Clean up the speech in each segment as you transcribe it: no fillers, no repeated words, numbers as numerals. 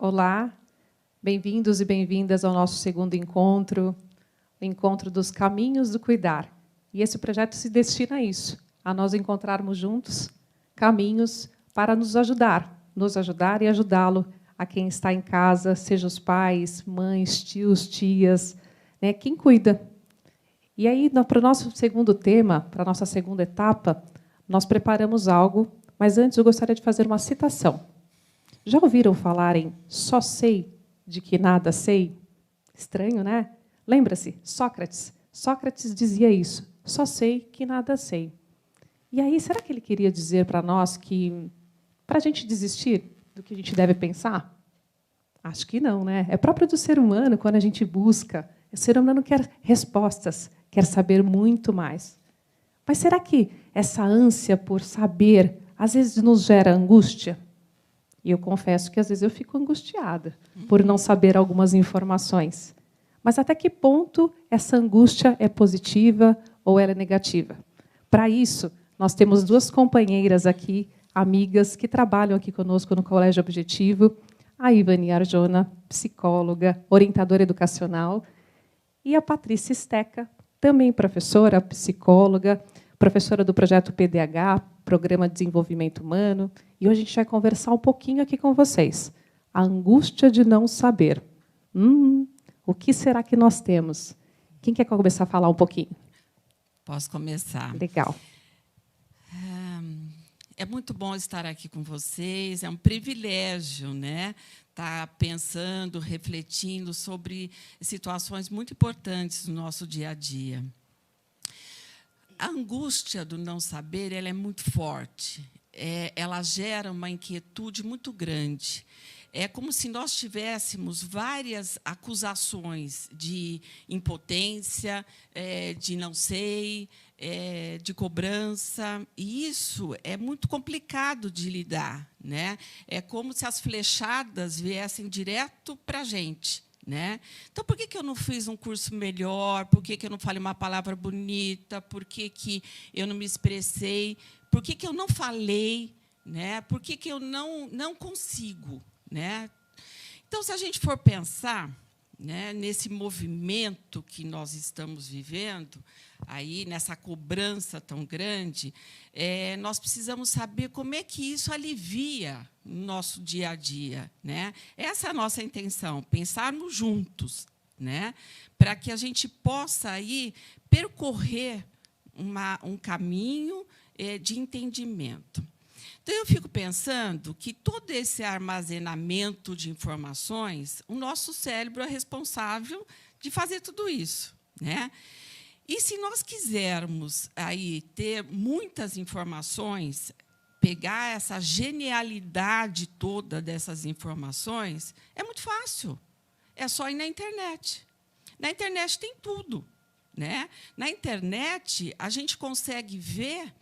Olá, bem-vindos e bem-vindas ao nosso segundo encontro, o encontro dos caminhos do cuidar. E esse projeto se destina a isso, a nós encontrarmos juntos caminhos para nos ajudar e ajudá-lo a quem está em casa, seja os pais, mães, tios, tias, né, quem cuida. E aí, para o nosso segundo tema, para a nossa segunda etapa, nós preparamos algo, mas antes eu gostaria de fazer uma citação. Já ouviram falar em só sei de que nada sei? Estranho, né? Lembra-se, Sócrates. Sócrates dizia isso, só sei que nada sei. E aí, será que ele queria dizer para nós que, para a gente desistir do que a gente deve pensar? Acho que não, né? É próprio do ser humano, quando a gente busca. O ser humano quer respostas, quer saber muito mais. Mas será que essa ânsia por saber, às vezes, nos gera angústia? E eu confesso que, às vezes, eu fico angustiada por não saber algumas informações. Mas até que ponto essa angústia é positiva ou ela é negativa? Para isso, nós temos duas companheiras aqui, amigas, que trabalham aqui conosco no Colégio Objetivo, a Ivani Arjona, psicóloga, orientadora educacional, e a Patrícia Steca, também professora, psicóloga, professora do projeto PDH, Programa de Desenvolvimento Humano, e hoje a gente vai conversar um pouquinho aqui com vocês. A angústia de não saber. O que será que nós temos? Quem quer começar a falar um pouquinho? Posso começar. Legal. É muito bom estar aqui com vocês, é um privilégio, né? Estar pensando, refletindo sobre situações muito importantes no nosso dia a dia. A angústia do não saber ela é muito forte, ela gera uma inquietude muito grande. É como se nós tivéssemos várias acusações de impotência, de não sei, de cobrança, e isso é muito complicado de lidar, né? É como se as flechadas viessem direto para a gente. Né? Então, por que eu não fiz um curso melhor? Por que eu não falei uma palavra bonita? Por que eu não me expressei? Por que eu não falei? Né? Por que eu não consigo? Né? Então, se a gente for pensar, né, nesse movimento que nós estamos vivendo, aí nessa cobrança tão grande, nós precisamos saber como é que isso alivia no nosso dia a dia, né? Essa é a nossa intenção, pensarmos juntos, né, para que a gente possa aí percorrer um caminho de entendimento. Então, eu fico pensando que todo esse armazenamento de informações, o nosso cérebro é responsável de fazer tudo isso, né? E se nós quisermos aí ter muitas informações, pegar essa genialidade toda dessas informações, é muito fácil. É só ir na internet. Na internet tem tudo, né? Na internet, a gente consegue ver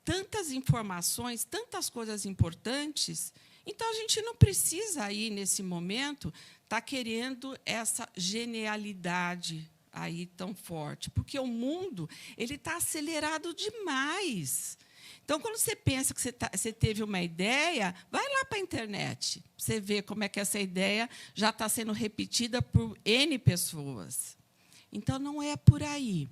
tantas informações, tantas coisas importantes. Então, a gente não precisa, aí, nesse momento, estar querendo essa genialidade aí tão forte, porque o mundo ele está acelerado demais. Então, quando você pensa que você teve uma ideia, vai lá para a internet, para você ver como é que essa ideia já está sendo repetida por N pessoas. Então, não é por aí.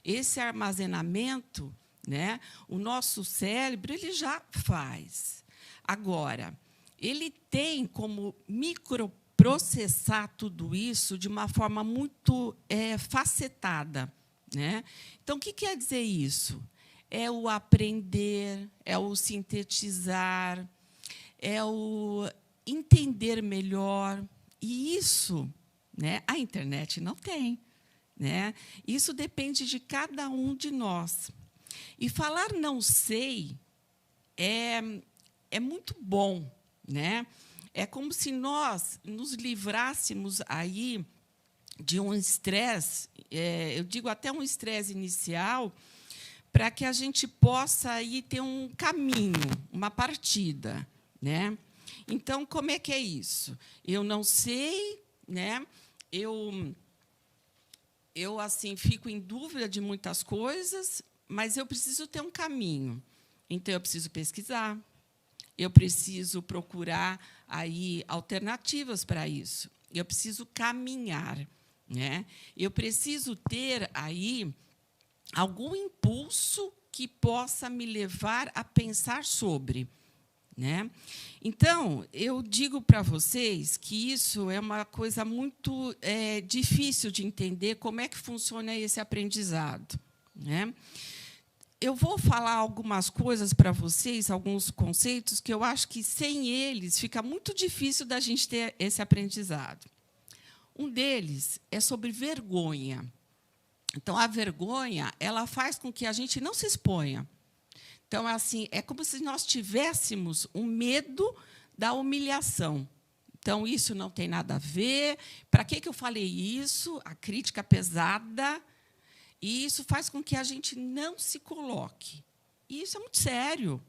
Esse armazenamento, né, o nosso cérebro ele já faz. Agora, ele tem como microprocessar tudo isso de uma forma muito facetada, né? Então, o que quer dizer isso? É o aprender, é o sintetizar, é o entender melhor. E isso, né, a internet não tem, né? Isso depende de cada um de nós. E falar não sei é muito bom, né? É como se nós nos livrássemos aí de um estresse, eu digo até um estresse inicial, para que a gente possa aí ter um caminho, uma partida, né? Então, como é que é isso? Eu não sei, né? Eu assim fico em dúvida de muitas coisas, mas eu preciso ter um caminho. Então, eu preciso pesquisar, eu preciso procurar aí alternativas para isso. Eu preciso caminhar, né? Eu preciso ter aí algum impulso que possa me levar a pensar sobre, né? Então, eu digo para vocês que isso é uma coisa muito difícil de entender como é que funciona esse aprendizado, né? Eu vou falar algumas coisas para vocês, alguns conceitos que eu acho que, sem eles, fica muito difícil da gente ter esse aprendizado. Um deles é sobre vergonha. Então, a vergonha, ela faz com que a gente não se exponha. Então, assim, é como se nós tivéssemos um medo da humilhação. Então, isso não tem nada a ver. Para que eu falei isso? A crítica pesada. E isso faz com que a gente não se coloque. E isso é muito sério,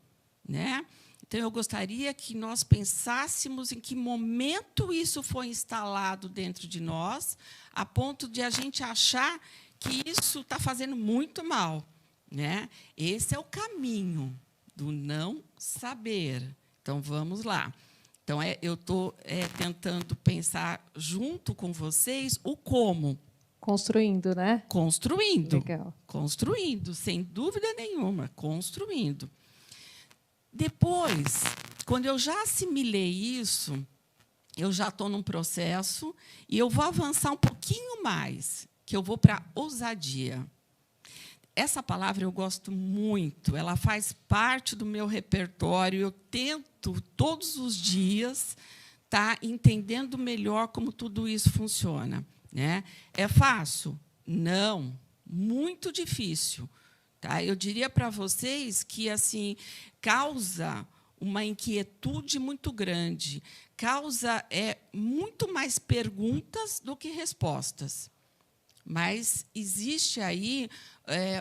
né? Então, eu gostaria que nós pensássemos em que momento isso foi instalado dentro de nós, a ponto de a gente achar que isso está fazendo muito mal, né? Esse é o caminho do não saber. Então, vamos lá. Então, eu estou tentando pensar junto com vocês o como. Construindo, né? Construindo. Legal. Construindo, sem dúvida nenhuma, construindo. Depois, quando eu já assimilei isso, eu já estou num processo e eu vou avançar um pouquinho mais, que eu vou para a ousadia. Essa palavra eu gosto muito, ela faz parte do meu repertório, eu tento, todos os dias, estar entendendo melhor como tudo isso funciona, né? É fácil? Não, muito difícil. Tá? Eu diria para vocês que assim causa uma inquietude muito grande, causa muito mais perguntas do que respostas. Mas existe aí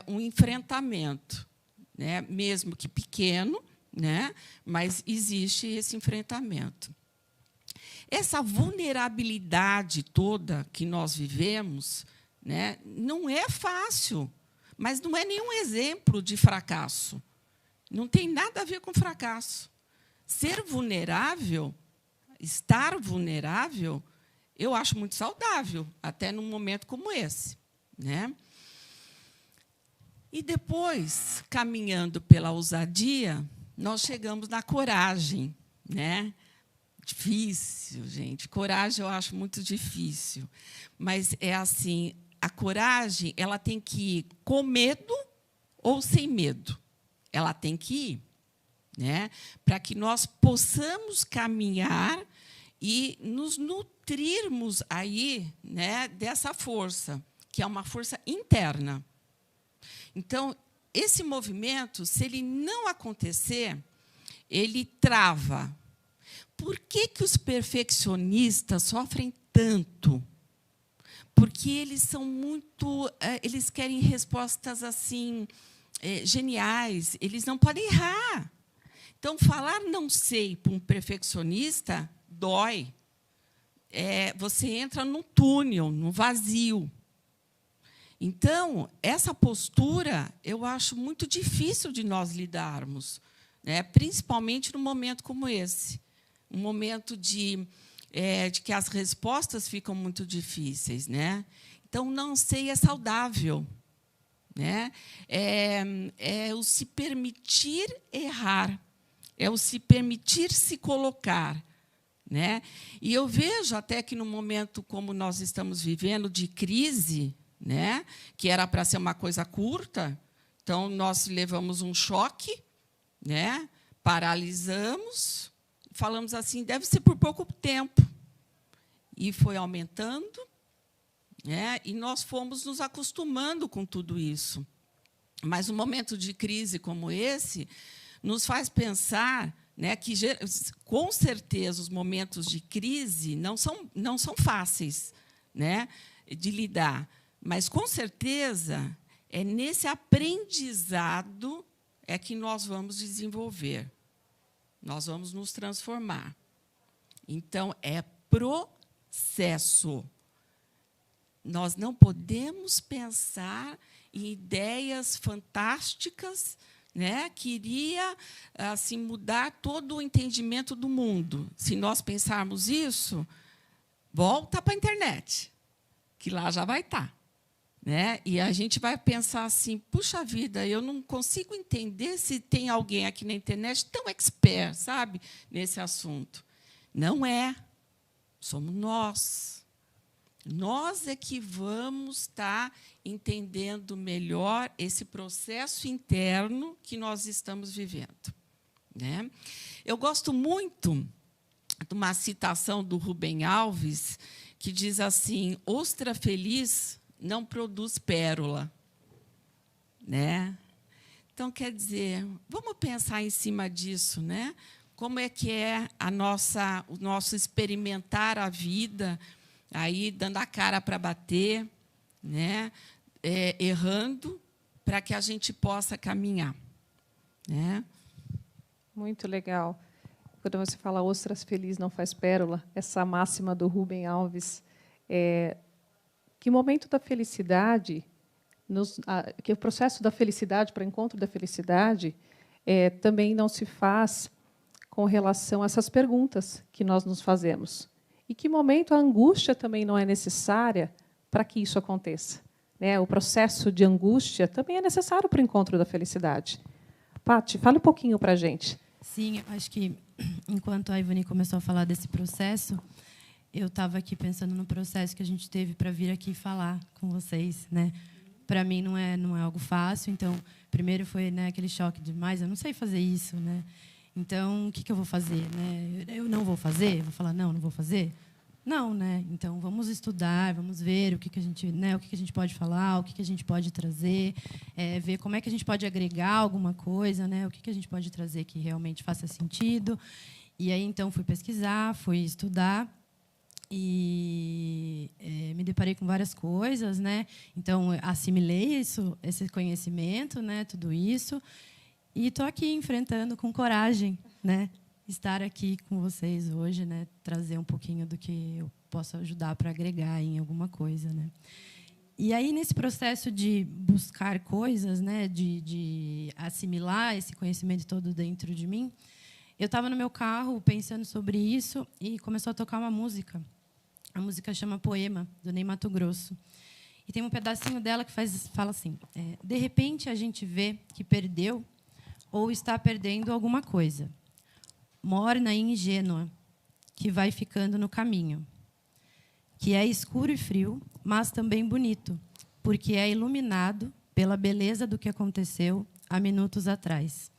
um enfrentamento, né? Mesmo que pequeno, né? Mas existe esse enfrentamento. Essa vulnerabilidade toda que nós vivemos, né, não é fácil, mas não é nenhum exemplo de fracasso. Não tem nada a ver com fracasso. Ser vulnerável, estar vulnerável, eu acho muito saudável, até num momento como esse, né? E depois, caminhando pela ousadia, nós chegamos na coragem, né? Difícil, gente. Coragem eu acho muito difícil. Mas é assim, a coragem, ela tem que ir com medo ou sem medo. Ela tem que ir, né? Para que nós possamos caminhar e nos nutrirmos aí, né, dessa força, que é uma força interna. Então, esse movimento, se ele não acontecer, ele trava. Por que os perfeccionistas sofrem tanto? Porque eles são muito, eles querem respostas assim geniais. Eles não podem errar. Então, falar não sei para um perfeccionista dói. Você entra num túnel, num vazio. Então, essa postura eu acho muito difícil de nós lidarmos, né? Principalmente num momento como esse. Um momento de que as respostas ficam muito difíceis, né? Então, não sei é saudável, né? É o se permitir errar, é o se permitir se colocar, né? E eu vejo até que, no momento como nós estamos vivendo, de crise, né? Que era para ser uma coisa curta, então, nós levamos um choque, né? Paralisamos, falamos assim, deve ser por pouco tempo. E foi aumentando, né? E nós fomos nos acostumando com tudo isso. Mas um momento de crise como esse nos faz pensar, né, que, com certeza, os momentos de crise não são fáceis, né, de lidar. Mas, com certeza, é nesse aprendizado que nós vamos desenvolver. Nós vamos nos transformar. Então, é processo. Nós não podemos pensar em ideias fantásticas, né, queria assim mudar todo o entendimento do mundo. Se nós pensarmos isso, volta para a internet, que lá já vai estar. Né? E a gente vai pensar assim, puxa vida, eu não consigo entender se tem alguém aqui na internet tão expert, sabe, nesse assunto. Não é. Somos nós. Nós é que vamos estar entendendo melhor esse processo interno que nós estamos vivendo. Né? Eu gosto muito de uma citação do Rubem Alves, que diz assim: ostra feliz não produz pérola. Né? Então, quer dizer, vamos pensar em cima disso, né? Como é que é o nosso experimentar a vida, aí dando a cara para bater, né? Errando, para que a gente possa caminhar. Né? Muito legal. Quando você fala ostras feliz não faz pérola, essa máxima do Rubem Alves, que o momento da felicidade, que o processo da felicidade para o encontro da felicidade também não se faz com relação a essas perguntas que nós nos fazemos. E que momento a angústia também não é necessária para que isso aconteça. Né? O processo de angústia também é necessário para o encontro da felicidade. Paty, fala um pouquinho para a gente. Sim, acho que, enquanto a Ivani começou a falar desse processo, eu estava aqui pensando no processo que a gente teve para vir aqui falar com vocês. Né? Para mim, não é algo fácil. Então, primeiro foi, né, aquele choque de, mas eu não sei fazer isso. Né? Então, o que eu vou fazer? Né? Eu não vou fazer? Vou falar, não vou fazer? Não, né? Então, vamos estudar, vamos ver o que a gente, né, o que a gente pode falar, o que a gente pode trazer, ver como é que a gente pode agregar alguma coisa, né? O que a gente pode trazer que realmente faça sentido. E aí, então, fui pesquisar, fui estudar e me deparei com várias coisas, né? Então, assimilei esse conhecimento, né? Tudo isso. E estou aqui enfrentando com coragem, né? Estar aqui com vocês hoje, né? Trazer um pouquinho do que eu posso ajudar para agregar em alguma coisa, né? E aí, nesse processo de buscar coisas, né? De assimilar esse conhecimento todo dentro de mim, eu estava no meu carro pensando sobre isso e começou a tocar uma música. A música chama Poema, do Ney Matogrosso. E tem um pedacinho dela que fala assim: de repente a gente vê que perdeu ou está perdendo alguma coisa. Morna e ingênua, que vai ficando no caminho. Que é escuro e frio, mas também bonito, porque é iluminado pela beleza do que aconteceu há minutos atrás.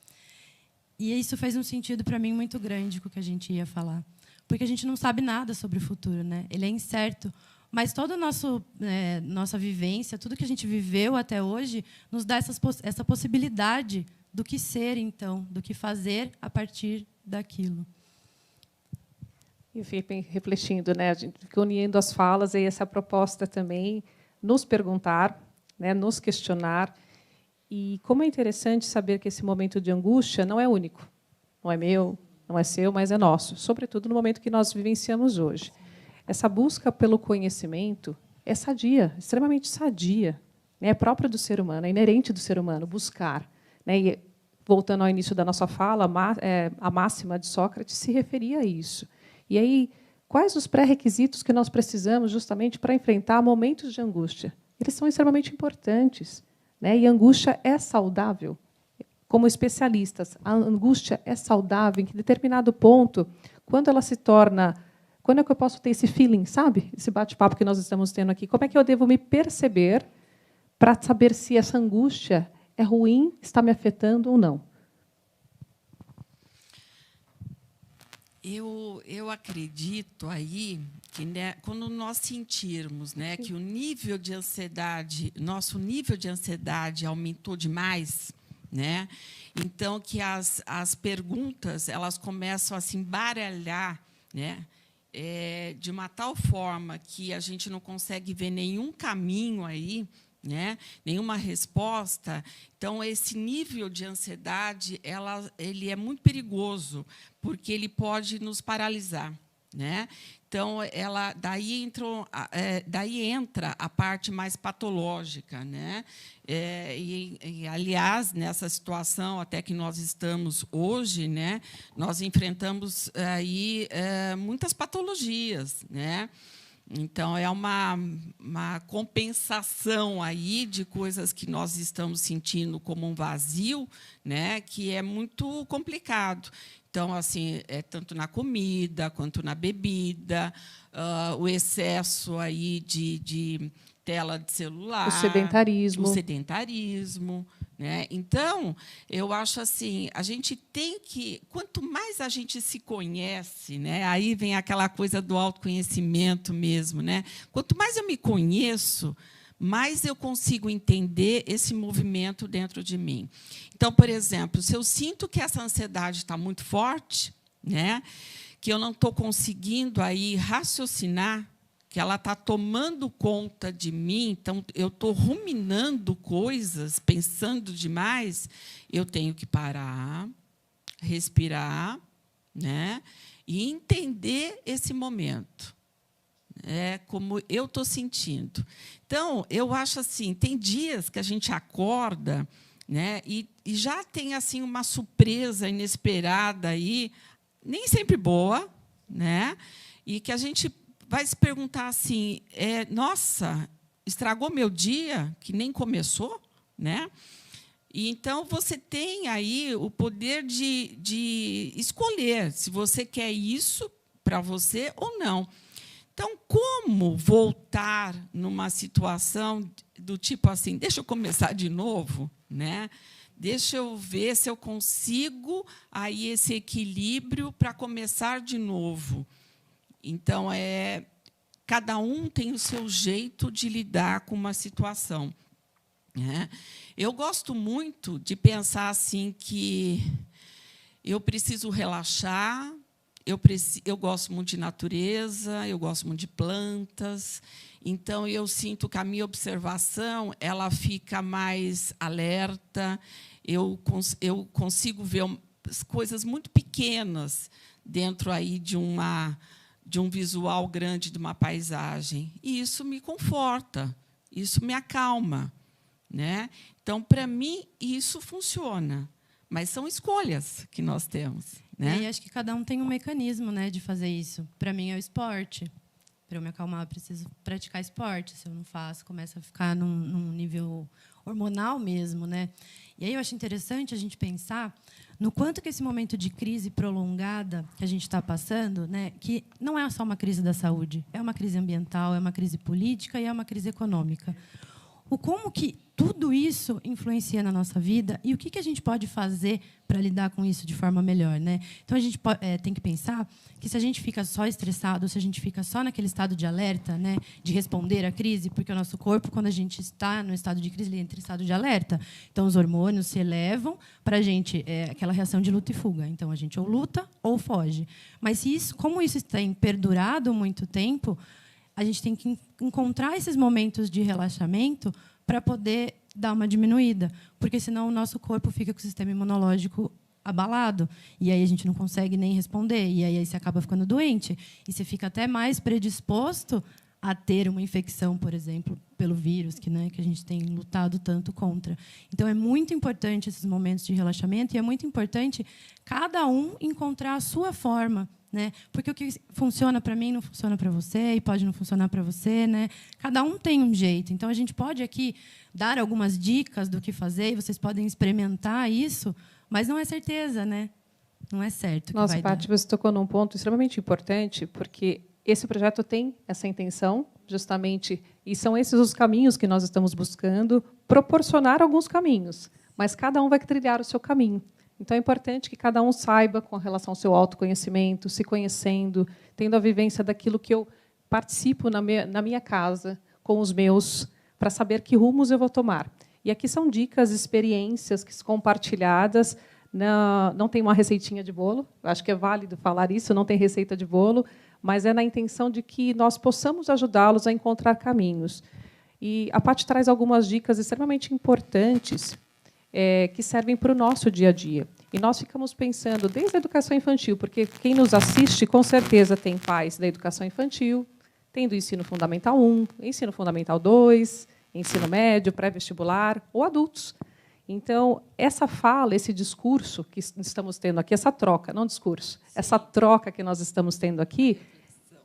E isso fez um sentido para mim muito grande com o que a gente ia falar. Porque a gente não sabe nada sobre o futuro, né? Ele é incerto. Mas toda a nossa vivência, tudo que a gente viveu até hoje, nos dá essa possibilidade do que ser, então, do que fazer a partir daquilo. Eu fiquei refletindo, né? A gente fica unindo as falas e essa proposta também, nos perguntar, né? Nos questionar. E como é interessante saber que esse momento de angústia não é único. Não é meu, não é seu, mas é nosso. Sobretudo no momento que nós vivenciamos hoje. Essa busca pelo conhecimento é sadia, extremamente sadia. É própria do ser humano, é inerente do ser humano, buscar. E, voltando ao início da nossa fala, a máxima de Sócrates se referia a isso. E aí, quais os pré-requisitos que nós precisamos justamente para enfrentar momentos de angústia? Eles são extremamente importantes. E a angústia é saudável. Como especialistas, a angústia é saudável em que determinado ponto, quando ela se torna... Quando é que eu posso ter esse feeling, sabe? Esse bate-papo que nós estamos tendo aqui. Como é que eu devo me perceber para saber se essa angústia é ruim, está me afetando ou não? Eu acredito aí que, né, quando nós sentirmos, né, que o nível de ansiedade, nosso nível de ansiedade aumentou demais, né, então que as perguntas elas começam a se embaralhar, né, de uma tal forma que a gente não consegue ver nenhum caminho aí, né, nenhuma resposta. Então, esse nível de ansiedade ele é muito perigoso, porque ele pode nos paralisar. né? Então, daí entra a parte mais patológica, né? Aliás, nessa situação até que nós estamos hoje, né, nós enfrentamos aí muitas patologias, né? Então, é uma compensação aí de coisas que nós estamos sentindo como um vazio, né, que é muito complicado. Então, assim, tanto na comida quanto na bebida, o excesso aí de tela de celular, o sedentarismo, né? Então, eu acho assim, a gente tem que, quanto mais a gente se conhece, né? Aí vem aquela coisa do autoconhecimento mesmo, né? Quanto mais eu me conheço, mais eu consigo entender esse movimento dentro de mim. Então, por exemplo, se eu sinto que essa ansiedade está muito forte, né, que eu não estou conseguindo aí raciocinar, que ela está tomando conta de mim, então eu estou ruminando coisas, pensando demais, eu tenho que parar, respirar, né, e entender esse momento. Como eu estou sentindo. Então, eu acho assim, tem dias que a gente acorda, né, e já tem assim uma surpresa inesperada aí, nem sempre boa, né, e que a gente vai se perguntar assim, nossa, estragou meu dia, que nem começou, né? E então você tem aí o poder de escolher se você quer isso para você ou não. Então, como voltar numa situação do tipo assim, deixa eu começar de novo, né? Deixa eu ver se eu consigo aí esse equilíbrio para começar de novo. Então, cada um tem o seu jeito de lidar com uma situação, né? Eu gosto muito de pensar assim que eu preciso relaxar. Eu gosto muito de natureza, eu gosto muito de plantas, então eu sinto que a minha observação ela fica mais alerta, eu consigo ver as coisas muito pequenas dentro aí de um visual grande de uma paisagem, e isso me conforta, isso me acalma, né? Então, para mim, isso funciona, mas são escolhas que nós temos. Né? E acho que cada um tem um mecanismo, né, de fazer isso. Para mim, é o esporte. Para eu me acalmar, eu preciso praticar esporte. Se eu não faço, começa a ficar num nível hormonal mesmo, né? E aí eu acho interessante a gente pensar no quanto que esse momento de crise prolongada que a gente está passando, né, que não é só uma crise da saúde, é uma crise ambiental, é uma crise política e é uma crise econômica. Como que tudo isso influencia na nossa vida e o que a gente pode fazer para lidar com isso de forma melhor, né? Então, a gente tem que pensar que se a gente fica só estressado, se a gente fica só naquele estado de alerta, né, de responder à crise, porque o nosso corpo, quando a gente está no estado de crise, ele entra em estado de alerta. Então, os hormônios se elevam para a gente, aquela reação de luta e fuga. Então, a gente ou luta ou foge. Mas, como isso tem perdurado muito tempo, a gente tem que encontrar esses momentos de relaxamento para poder dar uma diminuída, porque senão o nosso corpo fica com o sistema imunológico abalado, e aí a gente não consegue nem responder, e aí você acaba ficando doente, e você fica até mais predisposto a ter uma infecção, por exemplo, pelo vírus, que a gente tem lutado tanto contra. Então, é muito importante esses momentos de relaxamento, e é muito importante cada um encontrar a sua forma, né? Porque o que funciona para mim não funciona para você e pode não funcionar para você, né? Cada um tem um jeito. Então, a gente pode aqui dar algumas dicas do que fazer e vocês podem experimentar isso, mas não é certeza, né? Não é certo. Nossa, Paty, você tocou num ponto extremamente importante, porque esse projeto tem essa intenção, justamente, e são esses os caminhos que nós estamos buscando, proporcionar alguns caminhos, mas cada um vai trilhar o seu caminho. Então, é importante que cada um saiba com relação ao seu autoconhecimento, se conhecendo, tendo a vivência daquilo que eu participo na minha casa, com os meus, para saber que rumos eu vou tomar. E aqui são dicas, experiências que são compartilhadas. Não tem uma receitinha de bolo, acho que é válido falar isso, não tem receita de bolo, mas é na intenção de que nós possamos ajudá-los a encontrar caminhos. E a Paty traz algumas dicas extremamente importantes que servem para o nosso dia a dia. E nós ficamos pensando desde a educação infantil, porque quem nos assiste, com certeza, tem pais da educação infantil, tem do ensino fundamental 1, ensino fundamental 2, ensino médio, pré-vestibular, ou adultos. Então, essa fala, esse discurso que estamos tendo aqui, essa troca, não discurso, essa troca que nós estamos tendo aqui,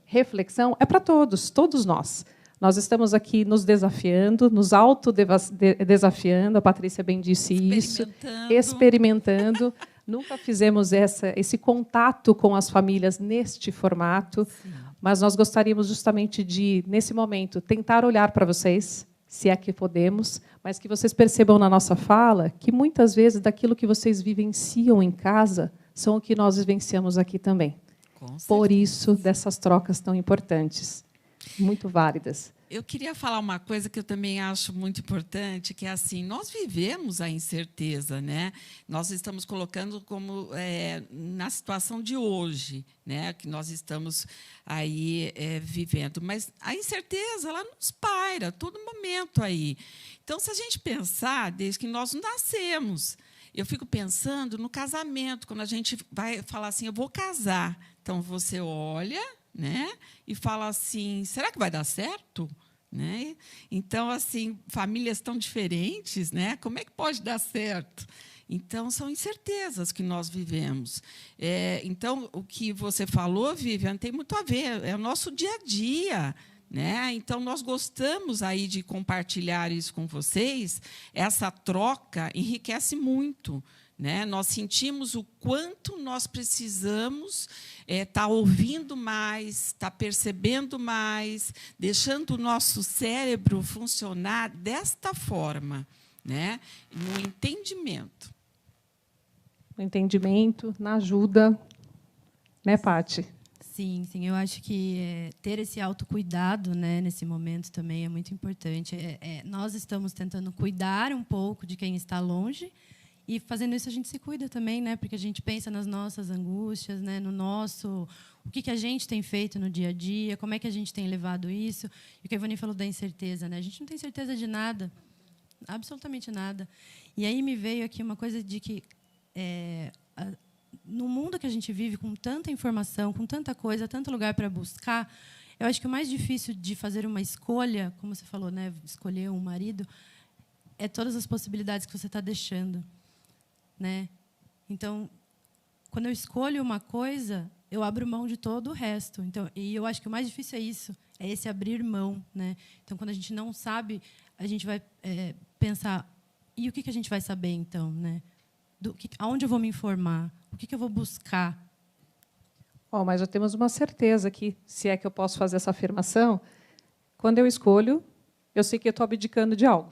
reflexão, é para todos, todos nós. Nós estamos aqui nos desafiando, nos autodesafiando, a Patrícia bem disse isso, experimentando. Nunca fizemos esse contato com as famílias neste formato, sim, mas nós gostaríamos justamente de, nesse momento, tentar olhar para vocês, se é que podemos, mas que vocês percebam na nossa fala que, muitas vezes, daquilo que vocês vivenciam em casa são o que nós vivenciamos aqui também. Por isso, dessas trocas tão importantes, muito válidas. Eu queria falar uma coisa que eu também acho muito importante, que é assim, nós vivemos a incerteza, né? Nós estamos colocando como na situação de hoje, né? Que nós estamos aí vivendo, mas a incerteza ela nos paira a todo momento aí. Então, se a gente pensar desde que nós nascemos, eu fico pensando no casamento, quando a gente vai falar assim, eu vou casar, então você olha, né, e fala assim, será que vai dar certo? Né? Então, assim, famílias tão diferentes, né? Como é que pode dar certo? Então, são incertezas que nós vivemos. Então, o que você falou, Vivian, tem muito a ver, é o nosso dia a dia. Né? Então, nós gostamos aí de compartilhar isso com vocês. Essa troca enriquece muito. Né? Nós sentimos o quanto nós precisamos estar ouvindo mais, estar percebendo mais, deixando o nosso cérebro funcionar desta forma, né? No entendimento. No entendimento, na ajuda, né, Paty? Sim, sim. Eu acho que ter esse autocuidado, né, nesse momento também é muito importante. Nós estamos tentando cuidar um pouco de quem está longe. E, fazendo isso, a gente se cuida também, né? Porque a gente pensa nas nossas angústias, né? No nosso... O que a gente tem feito no dia a dia, como é que a gente tem levado isso. E o que a Ivani falou da incerteza, né? A gente não tem certeza de nada, absolutamente nada. E aí me veio aqui uma coisa de que, no mundo que a gente vive, com tanta informação, com tanta coisa, tanto lugar para buscar, eu acho que o mais difícil de fazer uma escolha, como você falou, né? Escolher um marido, é todas as possibilidades que você está deixando. Né? Então, quando eu escolho uma coisa, eu abro mão de todo o resto. Então, e eu acho que o mais difícil é isso, é esse abrir mão. Né? Então, quando a gente não sabe, a gente vai pensar, e o que a gente vai saber, então? Né? Aonde eu vou me informar? O que eu vou buscar? Oh, mas já temos uma certeza aqui, se é que eu posso fazer essa afirmação. Quando eu escolho, eu sei que eu estou abdicando de algo.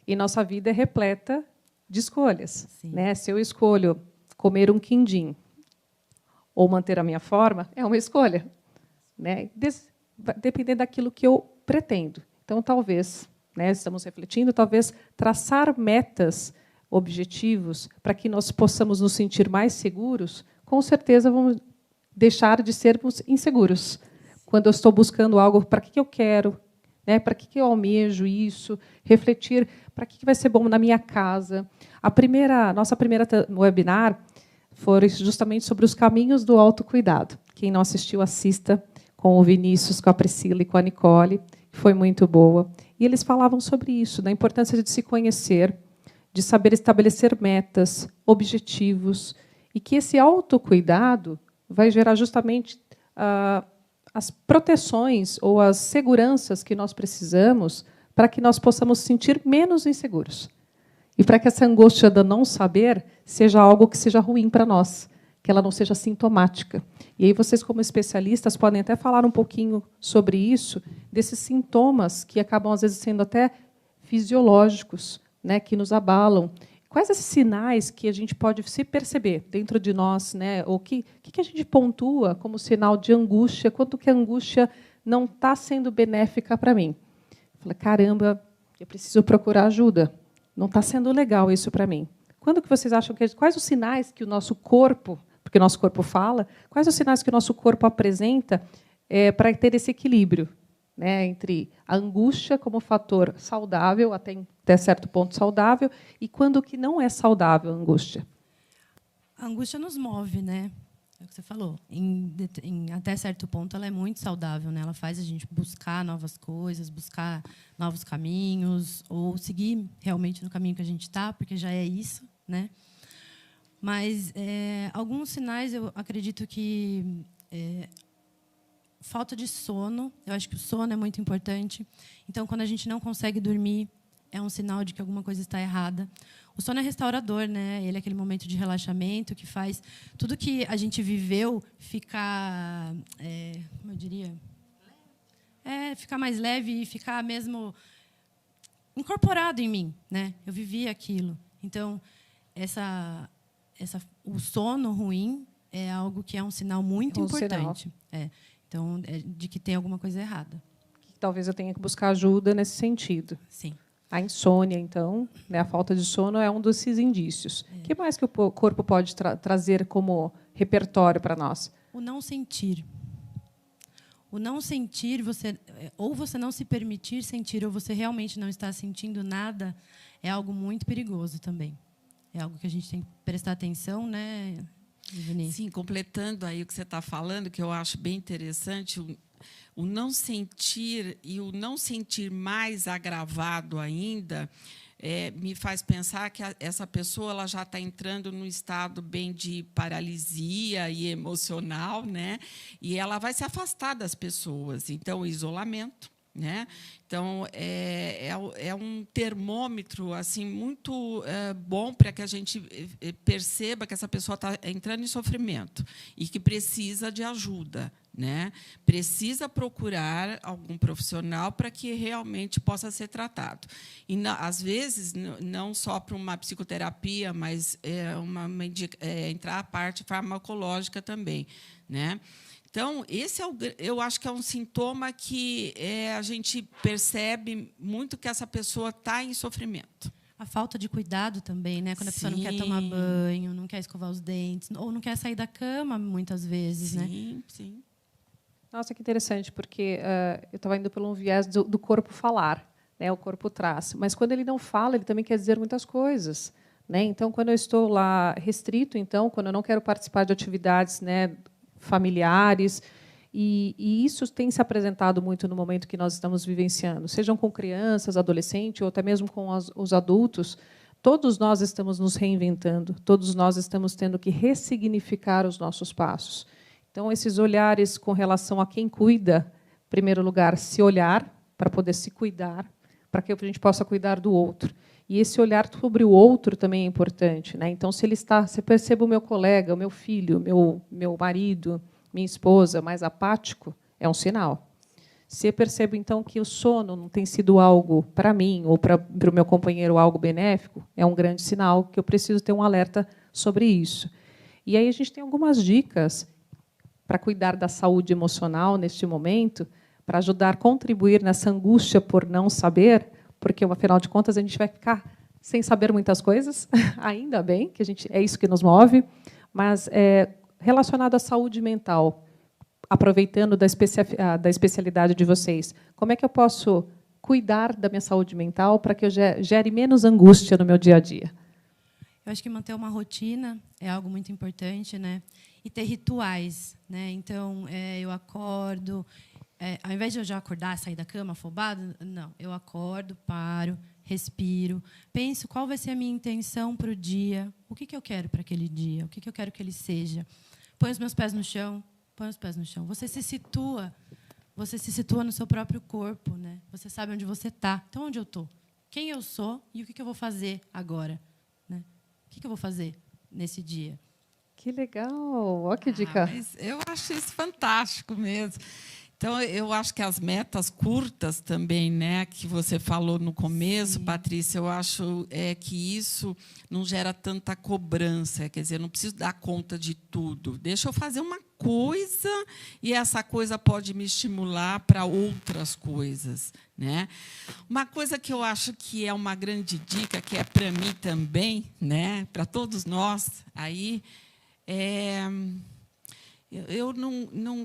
E nossa vida é repleta de escolhas. Né? Se eu escolho comer um quindim ou manter a minha forma, é uma escolha. Né? Dependendo daquilo que eu pretendo. Então, talvez, né, estamos refletindo, talvez traçar metas, objetivos, para que nós possamos nos sentir mais seguros, com certeza vamos deixar de sermos inseguros. Quando eu estou buscando algo, para que eu quero? Né? Para que eu almejo isso? Refletir para que vai ser bom na minha casa. Nossa primeira webinar foi justamente sobre os caminhos do autocuidado. Quem não assistiu, assista, com o Vinícius, com a Priscila e com a Nicole, que foi muito boa. E eles falavam sobre isso, da importância de se conhecer, de saber estabelecer metas, objetivos, e que esse autocuidado vai gerar justamente as proteções ou as seguranças que nós precisamos para que nós possamos sentir menos inseguros. E para que essa angústia do não saber seja algo que seja ruim para nós, que ela não seja sintomática. E aí vocês, como especialistas, podem até falar um pouquinho sobre isso, desses sintomas que acabam, às vezes, sendo até fisiológicos, né, que nos abalam. Quais esses sinais que a gente pode se perceber dentro de nós, né? Ou que a gente pontua como sinal de angústia, quanto que a angústia não está sendo benéfica para mim? Fala, caramba, eu preciso procurar ajuda. Não está sendo legal isso para mim. Quando que vocês acham que quais os sinais que o nosso corpo, porque o nosso corpo fala, quais os sinais que o nosso corpo apresenta para ter esse equilíbrio, né, entre a angústia como fator saudável, até certo ponto saudável, e quando que não é saudável a angústia? A angústia nos move, né? É o que você falou. Até certo ponto, ela é muito saudável, né? Ela faz a gente buscar novas coisas, buscar novos caminhos, ou seguir realmente no caminho que a gente está, porque já é isso, né? Mas alguns sinais, eu acredito que falta de sono. Eu acho que o sono é muito importante. Então, quando a gente não consegue dormir, é um sinal de que alguma coisa está errada. O sono é restaurador, né? Ele é aquele momento de relaxamento que faz tudo que a gente viveu ficar, como eu diria, ficar mais leve e ficar mesmo incorporado em mim, né? Eu vivi aquilo. Então, o sono ruim é algo que é um sinal muito importante. Então, de que tem alguma coisa errada. Talvez eu tenha que buscar ajuda nesse sentido. Sim. A insônia, então, né, a falta de sono é um desses indícios. O que mais que o corpo pode trazer como repertório para nós? O não sentir. O não sentir, ou você não se permitir sentir, ou você realmente não está sentindo nada, é algo muito perigoso também. É algo que a gente tem que prestar atenção, né, Vinícius? Sim, completando aí o que você está falando, que eu acho bem interessante, o não sentir e o não sentir mais agravado ainda me faz pensar que essa pessoa ela já está entrando num estado bem de paralisia e emocional, né? E ela vai se afastar das pessoas. Então, isolamento. Né? Então, é um termômetro assim, muito bom para que a gente perceba que essa pessoa está entrando em sofrimento e que precisa de ajuda. Né? Precisa procurar algum profissional para que realmente possa ser tratado. E, às vezes, não só para uma psicoterapia, mas entrar a parte farmacológica também. Né? Então, eu acho que é um sintoma que a gente percebe muito que essa pessoa está em sofrimento. A falta de cuidado também, né? Quando a pessoa não quer tomar banho, não quer escovar os dentes, ou não quer sair da cama, muitas vezes. Sim, né? Sim. Nossa, que interessante, porque eu estava indo pelo um viés do corpo falar, né? O corpo traz. Mas, quando ele não fala, ele também quer dizer muitas coisas. Né? Então, quando eu estou lá restrito, então, quando eu não quero participar de atividades, né, familiares, e isso tem se apresentado muito no momento que nós estamos vivenciando, sejam com crianças, adolescentes, ou até mesmo com os adultos, todos nós estamos nos reinventando, todos nós estamos tendo que ressignificar os nossos passos. Então, esses olhares com relação a quem cuida, em primeiro lugar, se olhar para poder se cuidar, para que a gente possa cuidar do outro. E esse olhar sobre o outro também é importante. Né? Então, se percebe o meu colega, o meu filho, meu marido, minha esposa mais apático, é um sinal. Se eu percebo, então, que o sono não tem sido algo para mim ou para o meu companheiro algo benéfico, é um grande sinal que eu preciso ter um alerta sobre isso. E aí a gente tem algumas dicas para cuidar da saúde emocional neste momento, para ajudar a contribuir nessa angústia por não saber, porque, afinal de contas, a gente vai ficar sem saber muitas coisas, ainda bem, que é isso que nos move, mas relacionado à saúde mental, aproveitando da especialidade de vocês, como é que eu posso cuidar da minha saúde mental para que eu gere menos angústia no meu dia a dia? Eu acho que manter uma rotina é algo muito importante, né? E ter rituais, né? Então, eu acordo, ao invés de eu já acordar, sair da cama afobado, não, eu acordo, paro, respiro, penso qual vai ser a minha intenção para o dia, o que eu quero para aquele dia, o que eu quero que ele seja. Põe os meus pés no chão, põe os pés no chão. Você se situa no seu próprio corpo, né? Você sabe onde você está. Então, onde eu estou? Quem eu sou e o que eu vou fazer agora? Né? O que eu vou fazer nesse dia? Que legal! Olha que dica. Mas eu acho isso fantástico mesmo. Então, eu acho que as metas curtas também, né, que você falou no começo, sim, Patrícia, eu acho que isso não gera tanta cobrança. Quer dizer, eu não preciso dar conta de tudo. Deixa eu fazer uma coisa e essa coisa pode me estimular para outras coisas. Né? Uma coisa que eu acho que é uma grande dica, que é para mim também, né, para todos nós, aí,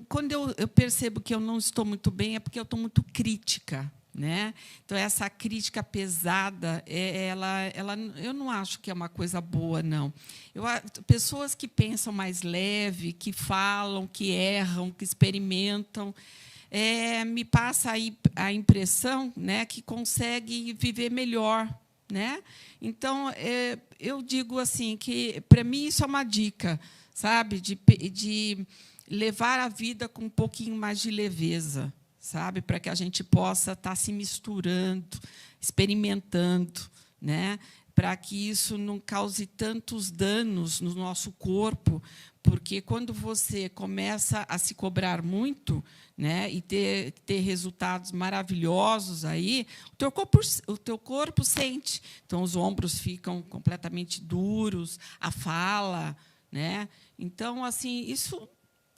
quando eu percebo que eu não estou muito bem, é porque eu estou muito crítica. né? Então, essa crítica pesada, eu não acho que é uma coisa boa, não. Pessoas que pensam mais leve, que falam, que erram, que experimentam, me passa aí a impressão, né, que consegue viver melhor, né? Então, eu digo assim que, para mim, isso é uma dica, sabe, de levar a vida com um pouquinho mais de leveza, sabe, para que a gente possa estar se misturando, experimentando, né, para que isso não cause tantos danos no nosso corpo, porque quando você começa a se cobrar muito, né, e ter resultados maravilhosos aí, o teu corpo sente. Então, os ombros ficam completamente duros, a fala, né? Então, assim, isso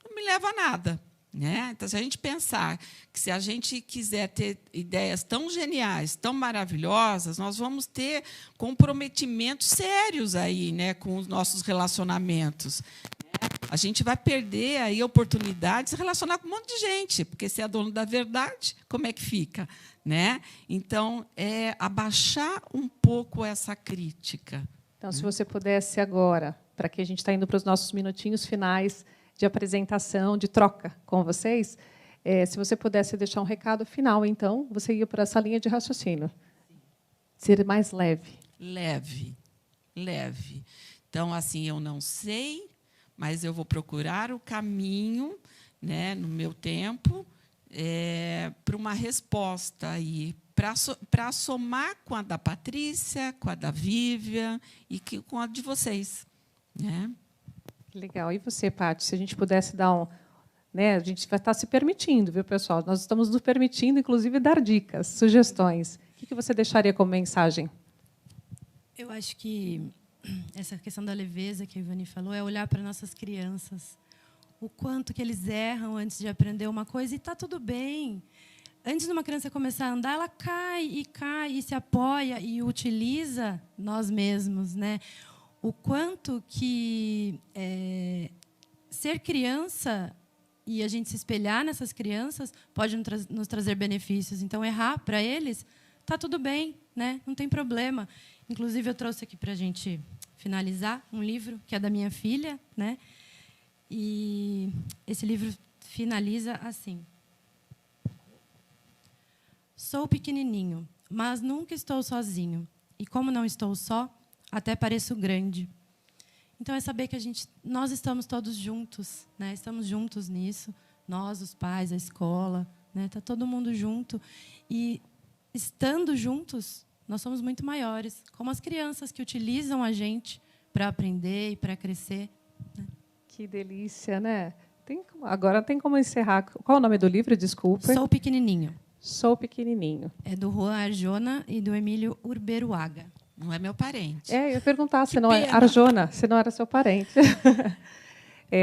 não me leva a nada, né? Então, se a gente pensar que, se a gente quiser ter ideias tão geniais, tão maravilhosas, nós vamos ter comprometimentos sérios aí, né, com os nossos relacionamentos. A gente vai perder aí a oportunidade de se relacionar com um monte de gente, porque, se é dono da verdade, como é que fica, né? Então, abaixar um pouco essa crítica. Então, se você pudesse agora, para que a gente está indo para os nossos minutinhos finais de apresentação, de troca com vocês, se você pudesse deixar um recado final, então, você ia para essa linha de raciocínio. Ser mais leve. Leve. Leve. Então, assim, eu não sei, mas eu vou procurar o caminho, né, no meu tempo, para uma resposta aí, para somar com a da Patrícia, com a da Vívia e com a de vocês, né? Legal. E você, Paty, se a gente pudesse dar né, a gente vai estar se permitindo, viu, pessoal? Nós estamos nos permitindo, inclusive, dar dicas, sugestões. O que você deixaria como mensagem? Eu acho que essa questão da leveza que a Ivani falou é olhar para nossas crianças, o quanto que eles erram antes de aprender uma coisa, e está tudo bem. Antes de uma criança começar a andar, ela cai, e se apoia, e utiliza nós mesmos, né? O quanto que ser criança e a gente se espelhar nessas crianças pode nos trazer benefícios. Então, errar para eles, está tudo bem, né? Não tem problema. Inclusive, eu trouxe aqui para a gente finalizar um livro que é da minha filha, né? E esse livro finaliza assim: sou pequenininho, mas nunca estou sozinho. E como não estou só, até pareço grande. Então, é saber que nós estamos todos juntos, né? Estamos juntos nisso. Nós, os pais, a escola, né? Está todo mundo junto. E, estando juntos, nós somos muito maiores, como as crianças que utilizam a gente para aprender e para crescer, né? Que delícia, né? Agora tem como encerrar. Qual é o nome do livro? Desculpa. Sou pequenininho. Sou pequenininho. É do Juan Arjona e do Emílio Urberuaga. Não é meu parente. Eu ia perguntar se não é Arjona, se não era seu parente.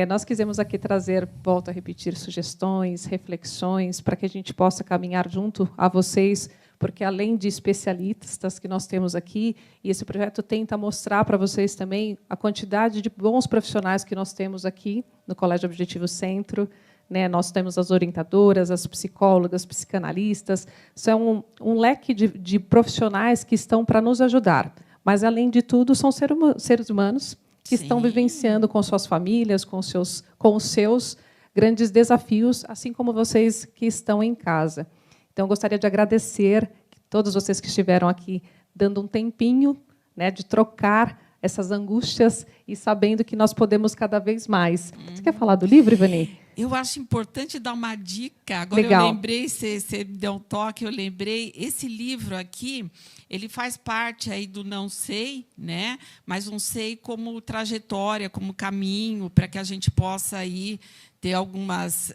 Nós quisemos aqui trazer, volto a repetir, sugestões, reflexões, para que a gente possa caminhar junto a vocês, porque, além de especialistas que nós temos aqui, e esse projeto tenta mostrar para vocês também a quantidade de bons profissionais que nós temos aqui no Colégio Objetivo Centro, né? Nós temos as orientadoras, as psicólogas, psicanalistas. Isso é um leque de profissionais que estão para nos ajudar. Mas, além de tudo, são seres humanos que estão vivenciando com suas famílias, com os seus grandes desafios, assim como vocês que estão em casa. Então, eu gostaria de agradecer todos vocês que estiveram aqui dando um tempinho, né, de trocar essas angústias e sabendo que nós podemos cada vez mais. Você quer falar do livro, Ivani? Eu acho importante dar uma dica. Agora, legal. Eu lembrei, você me deu um toque, eu lembrei, esse livro aqui, ele faz parte aí do Não Sei, né? Mas um sei como trajetória, como caminho, para que a gente possa aí ter algumas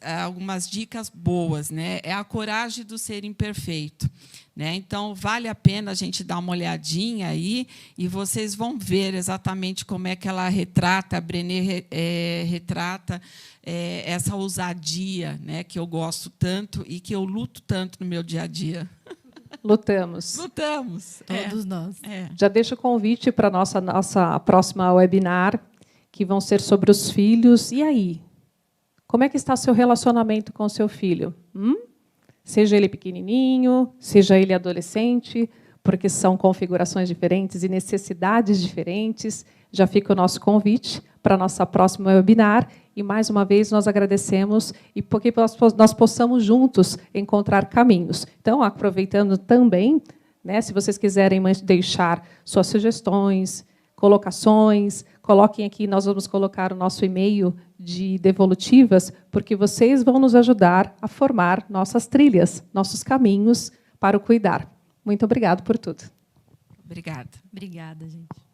dicas boas, né? É a coragem do ser imperfeito, né? Então, vale a pena a gente dar uma olhadinha aí e vocês vão ver exatamente como é que ela retrata, a Brené retrata essa ousadia, né, que eu gosto tanto e que eu luto tanto no meu dia a dia. Lutamos. Lutamos. Todos nós. Já deixo o convite para a nossa próxima webinar, que vão ser sobre os filhos. E aí? Como é que está seu relacionamento com o seu filho? seja ele pequenininho, seja ele adolescente, porque são configurações diferentes e necessidades diferentes. Já fica o nosso convite para a nossa próxima webinar. E, mais uma vez, nós agradecemos e porque nós possamos juntos encontrar caminhos. Então, aproveitando também, né, se vocês quiserem deixar suas sugestões, colocações, coloquem aqui, nós vamos colocar o nosso e-mail de devolutivas, porque vocês vão nos ajudar a formar nossas trilhas, nossos caminhos para o cuidar. Muito obrigado por tudo. Obrigada. Obrigada, gente.